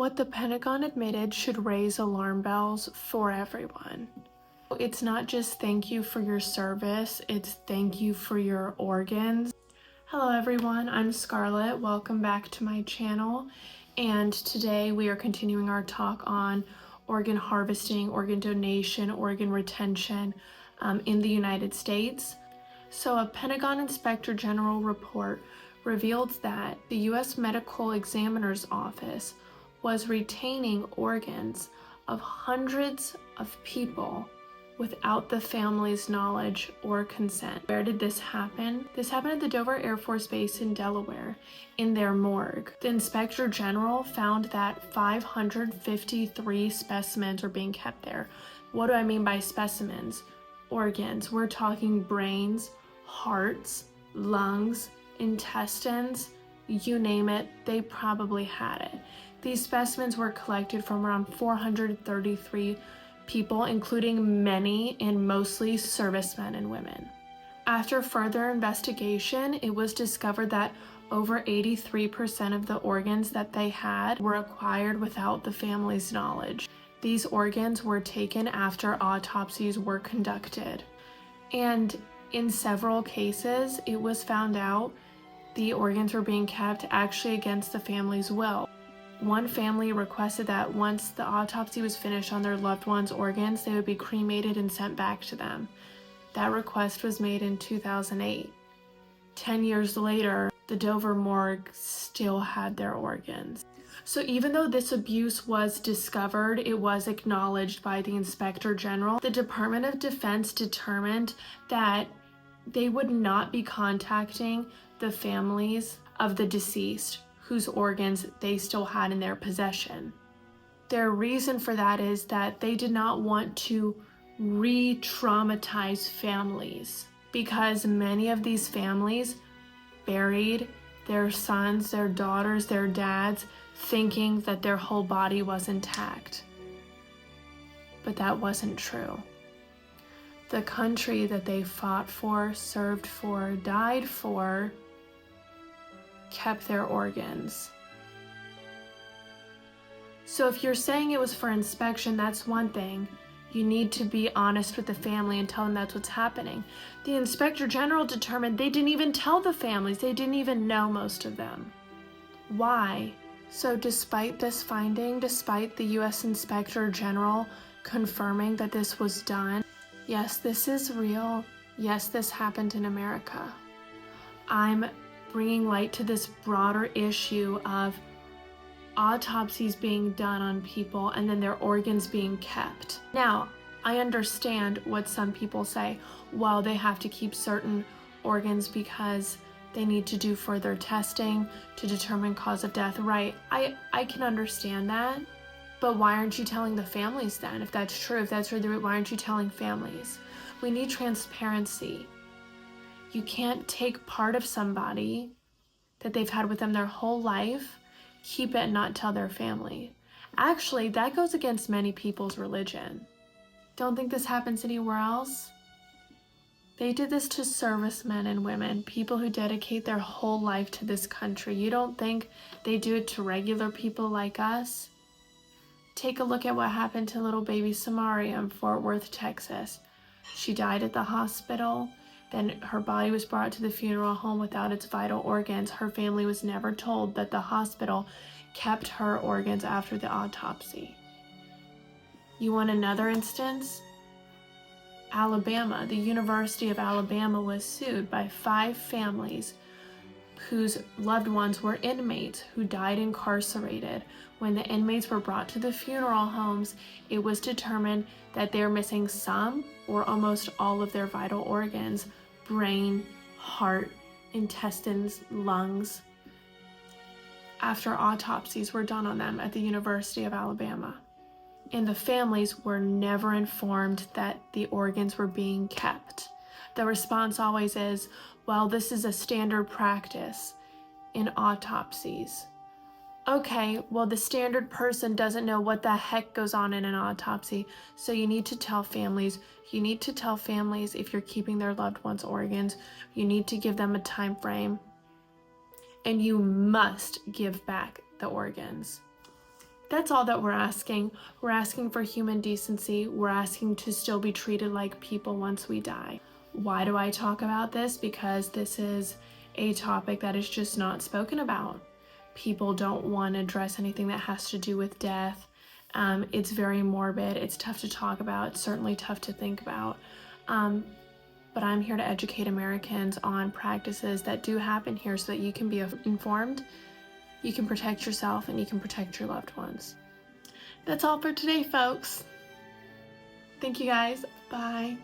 What the Pentagon admitted should raise alarm bells for everyone. It's not just thank you for your service, it's thank you for your organs. Hello everyone, I'm Scarlett. Welcome back to my channel. And today we are continuing our talk on organ harvesting, organ donation, organ retention in the United States. So a Pentagon Inspector General report revealed that the U.S. Medical Examiner's Office was retaining organs of hundreds of people without the family's knowledge or consent. Where did this happen? This happened at the Dover Air Force Base in Delaware, in their morgue. The Inspector General found that 553 specimens were being kept there. What do I mean by specimens? Organs. We're talking brains, hearts, lungs, intestines, you name it, they probably had it. These specimens were collected from around 433 people, including many and mostly servicemen and women. After further investigation, it was discovered that over 83% of the organs that they had were acquired without the family's knowledge. These organs were taken after autopsies were conducted. And in several cases, it was found out the organs were being kept actually against the family's will. One family requested that once the autopsy was finished on their loved one's organs, they would be cremated and sent back to them. That request was made in 2008. 10 years later, the Dover morgue still had their organs. So even though this abuse was discovered, it was acknowledged by the Inspector General. The Department of Defense determined that they would not be contacting the families of the deceased whose organs they still had in their possession. Their reason for that is that they did not want to re-traumatize families, because many of these families buried their sons, their daughters, their dads, thinking that their whole body was intact. But that wasn't true. The country that they fought for, served for, died for, kept their organs. So if you're saying it was for inspection, that's one thing. You need to be honest with the family and tell them that's what's happening. The Inspector General determined they didn't even tell the families. They didn't even know, most of them. Why? So despite this finding, despite the U.S. Inspector General confirming that this was done, yes, this is real. Yes, this happened in America. I'm bringing light to this broader issue of autopsies being done on people and then their organs being kept. Now, I understand what some people say. Well, they have to keep certain organs because they need to do further testing to determine cause of death. Right, I can understand that. But why aren't you telling the families then? If that's true, why aren't you telling families? We need transparency. You can't take part of somebody that they've had with them their whole life, keep it and not tell their family. Actually, that goes against many people's religion. Don't think this happens anywhere else? They did this to servicemen and women, people who dedicate their whole life to this country. You don't think they do it to regular people like us? Take a look at what happened to little baby Samaria in Fort Worth, Texas. She died at the hospital. Then her body was brought to the funeral home without its vital organs. Her family was never told that the hospital kept her organs after the autopsy. You want another instance? Alabama. The University of Alabama was sued by 5 families whose loved ones were inmates who died incarcerated. When the inmates were brought to the funeral homes, it was determined that they're missing some or almost all of their vital organs: brain, heart, intestines, lungs, after autopsies were done on them at the University of Alabama. And the families were never informed that the organs were being kept. The response always is, well, this is a standard practice in autopsies. Okay, well, the standard person doesn't know what the heck goes on in an autopsy, so you need to tell families. You need to tell families if you're keeping their loved ones' organs. You need to give them a time frame, and you must give back the organs. That's all that we're asking. We're asking for human decency. We're asking to still be treated like people once we die. Why do I talk about this? Because this is a topic that is just not spoken about. People don't want to address anything that has to do with death. It's very morbid. It's tough to talk about. It's certainly tough to think about. But I'm here to educate Americans on practices that do happen here so that you can be informed, you can protect yourself, and you can protect your loved ones. That's all for today, folks. Thank you guys. Bye.